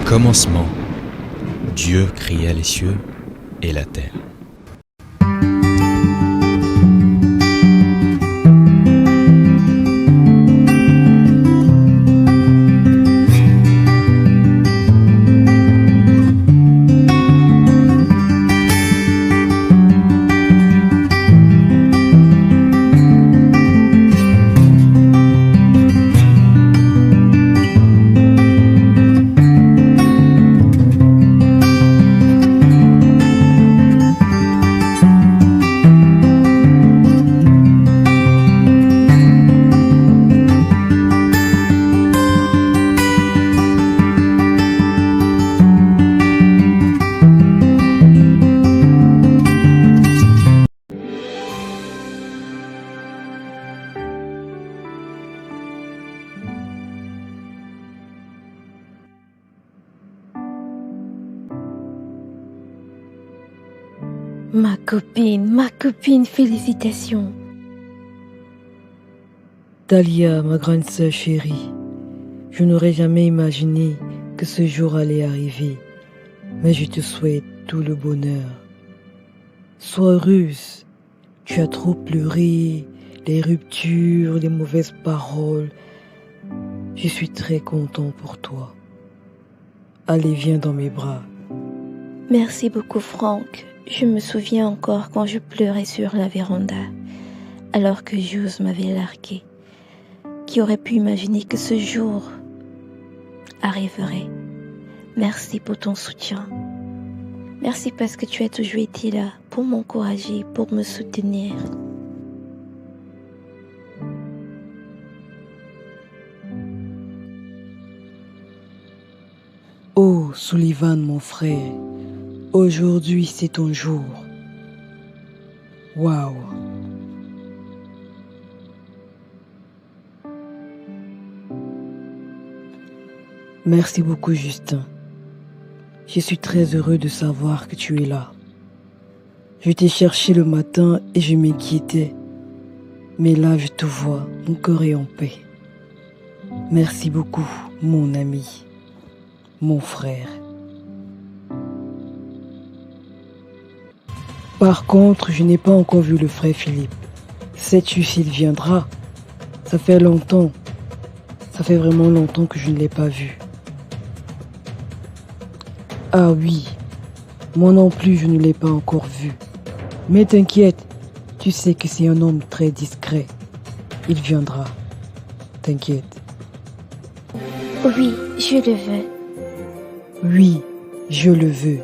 commencement, Dieu créa les cieux et la terre. Ma copine, félicitations. Talia, ma grande sœur chérie, je n'aurais jamais imaginé que ce jour allait arriver, mais je te souhaite tout le bonheur. Sois heureuse, tu as trop pleuré, les ruptures, les mauvaises paroles. Je suis très content pour toi. Allez, viens dans mes bras. Merci beaucoup, Franck. Je me souviens encore quand je pleurais sur la véranda, alors que Jules m'avait largué. Qui aurait pu imaginer que ce jour arriverait? Merci pour ton soutien. Merci parce que tu as toujours été là pour m'encourager, pour me soutenir. Oh, Sullivan, mon frère, aujourd'hui c'est ton jour. Waouh! Merci beaucoup, Justin. Je suis très heureux de savoir que tu es là. Je t'ai cherché le matin et je m'inquiétais. Mais là, je te vois, mon cœur est en paix. Merci beaucoup, mon ami, mon frère. Par contre, je n'ai pas encore vu le frère Philippe. Sais-tu s'il viendra? Ça fait longtemps. Ça fait vraiment longtemps que je ne l'ai pas vu. Ah oui, moi non plus je ne l'ai pas encore vu. Mais t'inquiète, tu sais que c'est un homme très discret. Il viendra. T'inquiète. Oui, je le veux. Oui, je le veux.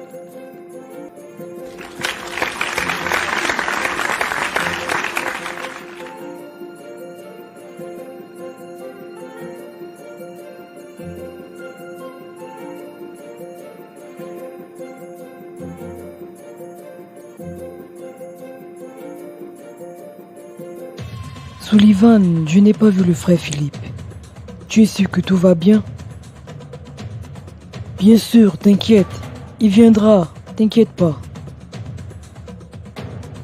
Sullivan, je n'ai pas vu le frère Philippe. Tu es sûr que tout va bien? Bien sûr, t'inquiète. Il viendra, t'inquiète pas.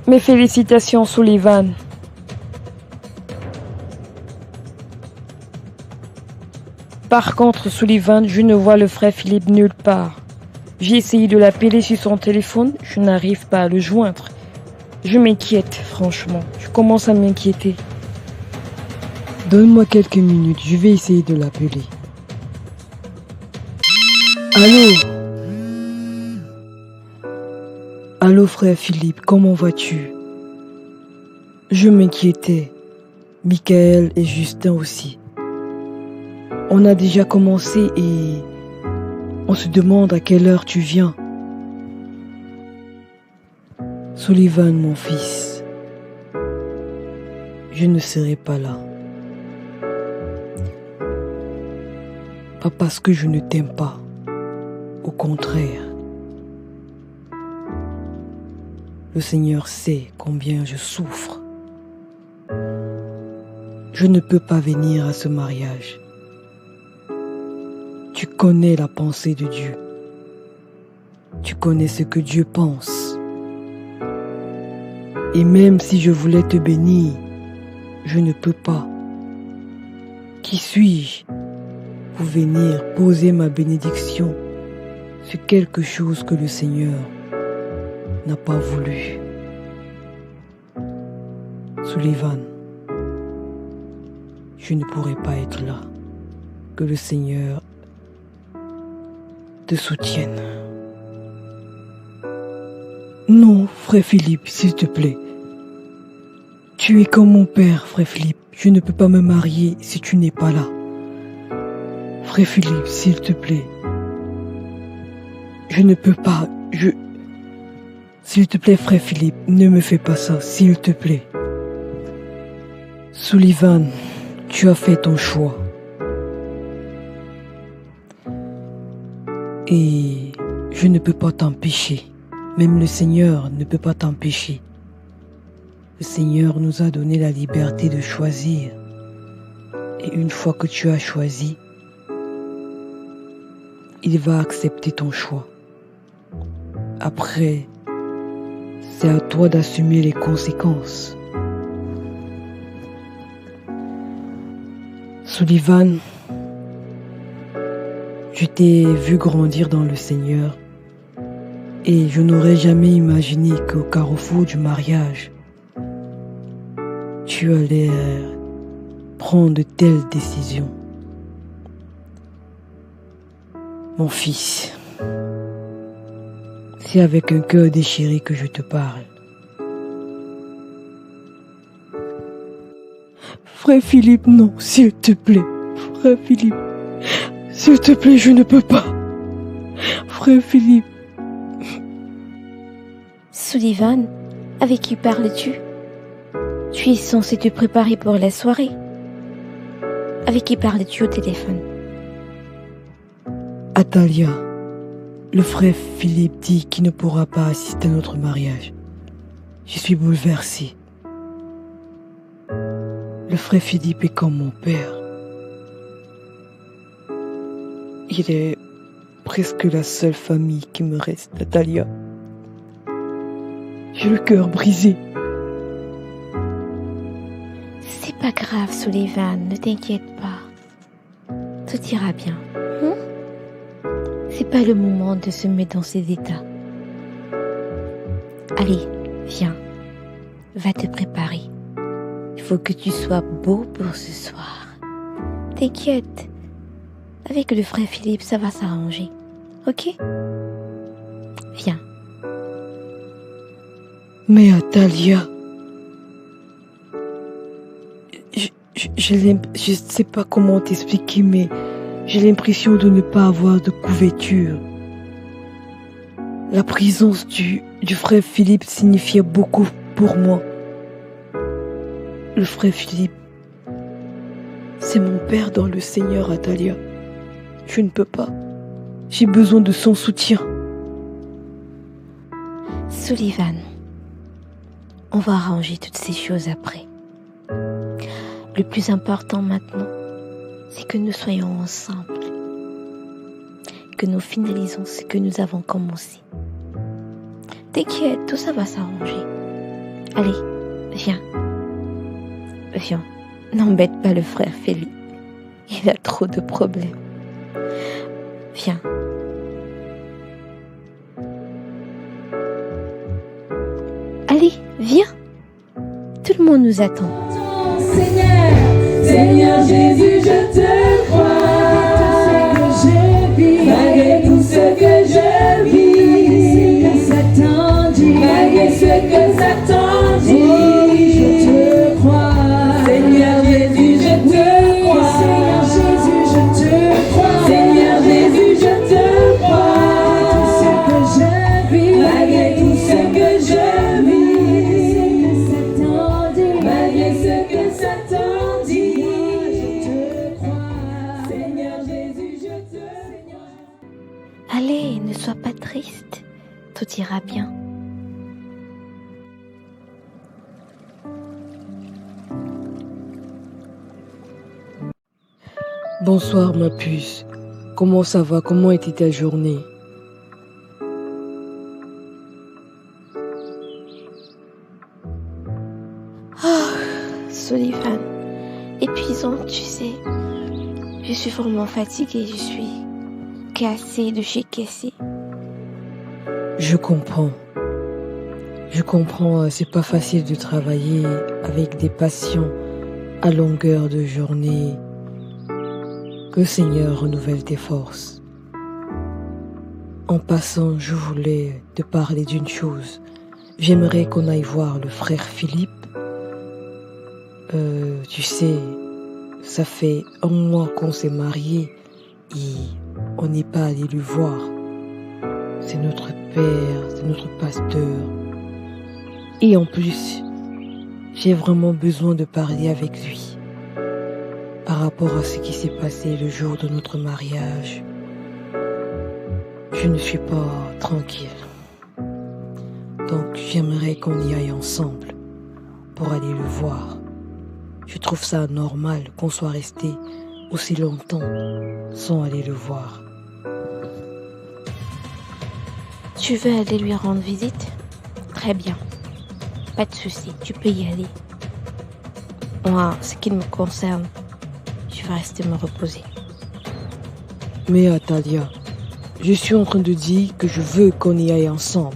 Mes félicitations, Sullivan. Par contre, Sullivan, je ne vois le frère Philippe nulle part. J'ai essayé de l'appeler sur son téléphone, je n'arrive pas à le joindre. Je m'inquiète, franchement. Je commence à m'inquiéter. Donne-moi quelques minutes, je vais essayer de l'appeler. Allô? Allô frère Philippe, comment vas-tu? Je m'inquiétais. Michael et Justin aussi. On a déjà commencé et on se demande à quelle heure tu viens. Sullivan, mon fils, je ne serai pas là. Pas parce que je ne t'aime pas. Au contraire. Le Seigneur sait combien je souffre. Je ne peux pas venir à ce mariage. Tu connais la pensée de Dieu. Tu connais ce que Dieu pense. Et même si je voulais te bénir, je ne peux pas. Qui suis-je pour venir poser ma bénédiction C'est quelque chose que le Seigneur n'a pas voulu. Sullivan, je ne pourrais pas être là. Que le Seigneur te soutienne. Non, frère Philippe, s'il te plaît. Tu es comme mon père, frère Philippe. Je ne peux pas me marier si tu n'es pas là. Frère Philippe, s'il te plaît. Je ne peux pas. S'il te plaît, frère Philippe, ne me fais pas ça, s'il te plaît. Sullivan, tu as fait ton choix. Et je ne peux pas t'empêcher. Même le Seigneur ne peut pas t'empêcher. Le Seigneur nous a donné la liberté de choisir. Et une fois que tu as choisi, il va accepter ton choix. Après, c'est à toi d'assumer les conséquences. Sullivan, je t'ai vu grandir dans le Seigneur et je n'aurais jamais imaginé qu'au carrefour du mariage, tu allais prendre de telles décisions. Mon fils, c'est avec un cœur déchiré que je te parle. Frère Philippe, non, s'il te plaît. Frère Philippe, s'il te plaît, je ne peux pas. Frère Philippe. Sullivan, avec qui parles-tu? Tu es censé te préparer pour la soirée. Avec qui parles-tu au téléphone? Atalia, le frère Philippe dit qu'il ne pourra pas assister à notre mariage. Je suis bouleversée. Le frère Philippe est comme mon père. Il est presque la seule famille qui me reste, Natalia. J'ai le cœur brisé. C'est pas grave, Sullivan, ne t'inquiète pas. Tout ira bien. C'est pas le moment de se mettre dans ces états. Allez, viens. Va te préparer. Il faut que tu sois beau pour ce soir. T'inquiète. Avec le frère Philippe, ça va s'arranger. Ok? Viens. Mais Atalia, je sais pas comment t'expliquer, mais j'ai l'impression de ne pas avoir de couverture. La présence du frère Philippe signifiait beaucoup pour moi. Le frère Philippe, c'est mon père dans le Seigneur, Atalia. Je ne peux pas. J'ai besoin de son soutien. Sullivan, on va arranger toutes ces choses après. Le plus important maintenant, c'est que nous soyons ensemble. Que nous finalisons ce que nous avons commencé. T'inquiète, tout ça va s'arranger. Allez, viens. Viens, n'embête pas le frère Philippe. Il a trop de problèmes. Viens. Allez, viens. Tout le monde nous attend. Seigneur Jésus, je te crois. Malgré tout ce que je vis, malgré ce que Satan dit, je te crois. Seigneur Jésus, je te crois. Seigneur Jésus, je te crois. Seigneur Jésus, je te crois. Tout ce que je vis, malgré tout ce que je vis, malgré ce que Satan dit, je te crois. Seigneur Jésus, je te crois. Allez, ne sois pas triste. Tout ira bien. Bonsoir ma puce. Comment ça va? Comment était ta journée? Sullivan, épuisante, tu sais. Je suis vraiment fatiguée, je suis cassée de chez cassée. Je comprends. Je comprends, c'est pas facile de travailler avec des patients à longueur de journée. Que le Seigneur renouvelle tes forces. En passant, je voulais te parler d'une chose. J'aimerais qu'on aille voir le frère Philippe. Tu sais, ça fait 1 mois qu'on s'est mariés et on n'est pas allé le voir. C'est notre père, c'est notre pasteur. Et en plus, j'ai vraiment besoin de parler avec lui par rapport à ce qui s'est passé le jour de notre mariage. Je ne suis pas tranquille. Donc j'aimerais qu'on y aille ensemble pour aller le voir. Je trouve ça normal qu'on soit resté aussi longtemps sans aller le voir. Tu veux aller lui rendre visite? Très bien. Pas de souci, tu peux y aller. Moi, ce qui me concerne, je vais rester me reposer. Mais Atalia, je suis en train de dire que je veux qu'on y aille ensemble.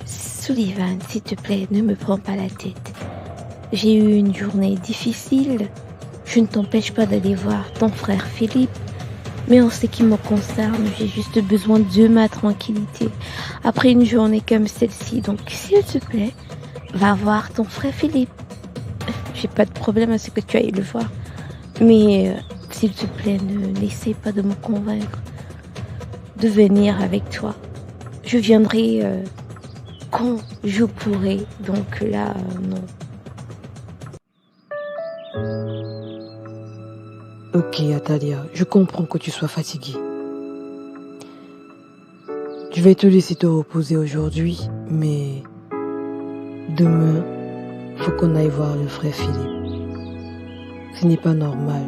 Sullivan, s'il te plaît, ne me prends pas la tête. J'ai eu une journée difficile. Je ne t'empêche pas d'aller voir ton frère Philippe. Mais en ce qui me concerne, j'ai juste besoin de ma tranquillité après une journée comme celle-ci. Donc, s'il te plaît, va voir ton frère Philippe. J'ai pas de problème à ce que tu ailles le voir. Mais, s'il te plaît, n'essaie pas de me convaincre de venir avec toi. Je viendrai quand je pourrai. Donc là, non. Ok, Atalia, je comprends que tu sois fatiguée. Je vais te laisser te reposer aujourd'hui, mais demain, faut qu'on aille voir le frère Philippe. Ce n'est pas normal.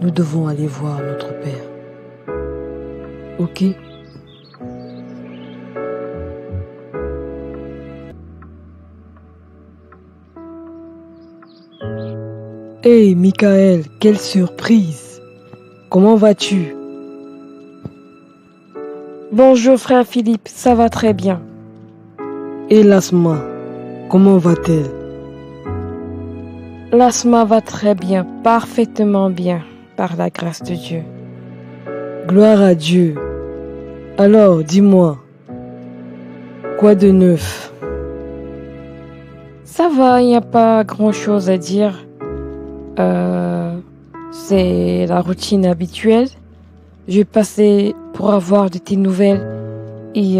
Nous devons aller voir notre père. Ok? Hey, Michael, quelle surprise! Comment vas-tu? Bonjour frère Philippe, ça va très bien. Et Lasma, comment va-t-elle? Lasma va très bien, parfaitement bien, par la grâce de Dieu. Gloire à Dieu. Alors, dis-moi, quoi de neuf? Ça va, il n'y a pas grand-chose à dire. C'est la routine habituelle. Je passais pour avoir de tes nouvelles et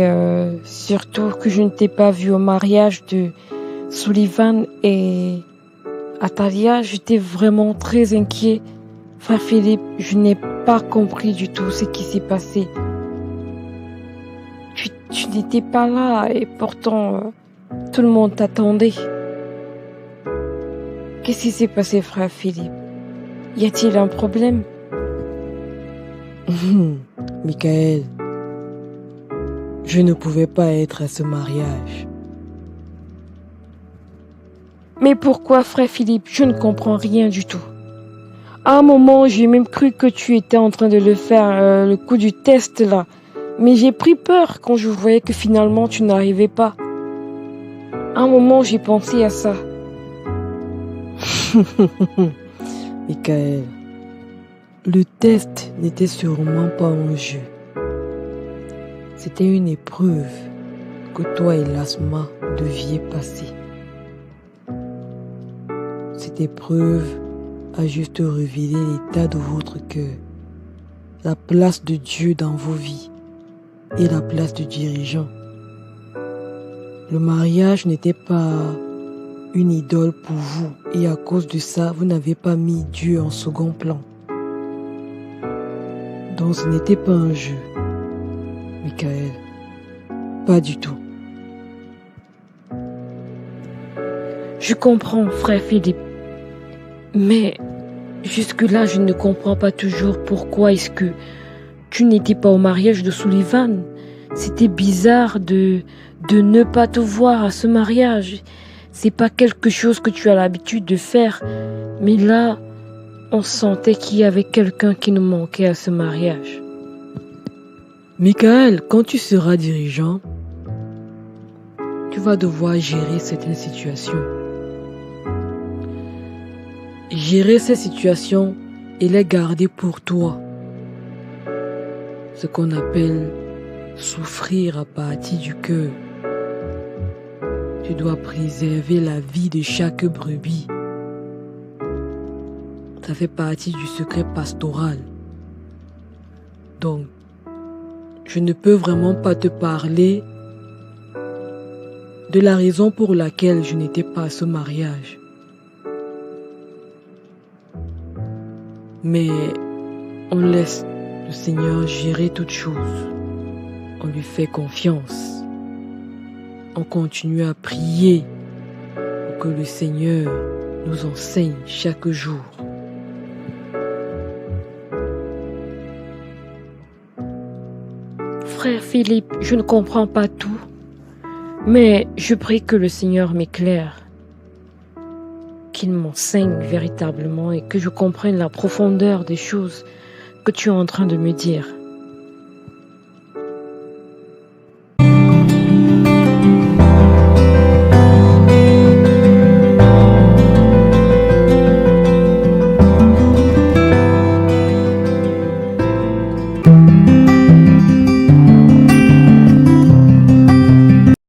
surtout que je ne t'ai pas vu au mariage de Sullivan et Atalia. J'étais vraiment très inquiet. Frère Philippe, je n'ai pas compris du tout ce qui s'est passé. Tu n'étais pas là et pourtant tout le monde t'attendait. Qu'est-ce qui s'est passé, frère Philippe? Y a-t-il un problème? Michael, je ne pouvais pas être à ce mariage. Mais pourquoi, frère Philippe? Je ne comprends rien du tout. À un moment, j'ai même cru que tu étais en train de le faire, le coup du test là. Mais j'ai pris peur quand je voyais que finalement tu n'arrivais pas. À un moment, j'ai pensé à ça. Michael, le test n'était sûrement pas un jeu. C'était une épreuve que toi et Lasma deviez passer. Cette épreuve a juste révélé l'état de votre cœur, la place de Dieu dans vos vies et la place du dirigeant. Le mariage n'était pas une idole pour vous et à cause de ça, vous n'avez pas mis Dieu en second plan. Donc ce n'était pas un jeu, Michael. Pas du tout. Je comprends, frère Philippe. Mais jusque-là, je ne comprends pas toujours pourquoi est-ce que tu n'étais pas au mariage de Sullivan. C'était bizarre de ne pas te voir à ce mariage. C'est pas quelque chose que tu as l'habitude de faire. Mais là, On sentait qu'il y avait quelqu'un qui nous manquait à ce mariage. Michael, quand tu seras dirigeant, tu vas devoir gérer certaines situations. Gérer ces situations et les garder pour toi. Ce qu'on appelle souffrir à partir du cœur. Tu dois préserver la vie de chaque brebis. Ça fait partie du secret pastoral. Donc, je ne peux vraiment pas te parler de la raison pour laquelle je n'étais pas à ce mariage. Mais on laisse le Seigneur gérer toutes choses. On lui fait confiance. On continue à prier pour que le Seigneur nous enseigne chaque jour. Frère Philippe, je ne comprends pas tout, mais je prie que le Seigneur m'éclaire, qu'il m'enseigne véritablement et que je comprenne la profondeur des choses que tu es en train de me dire.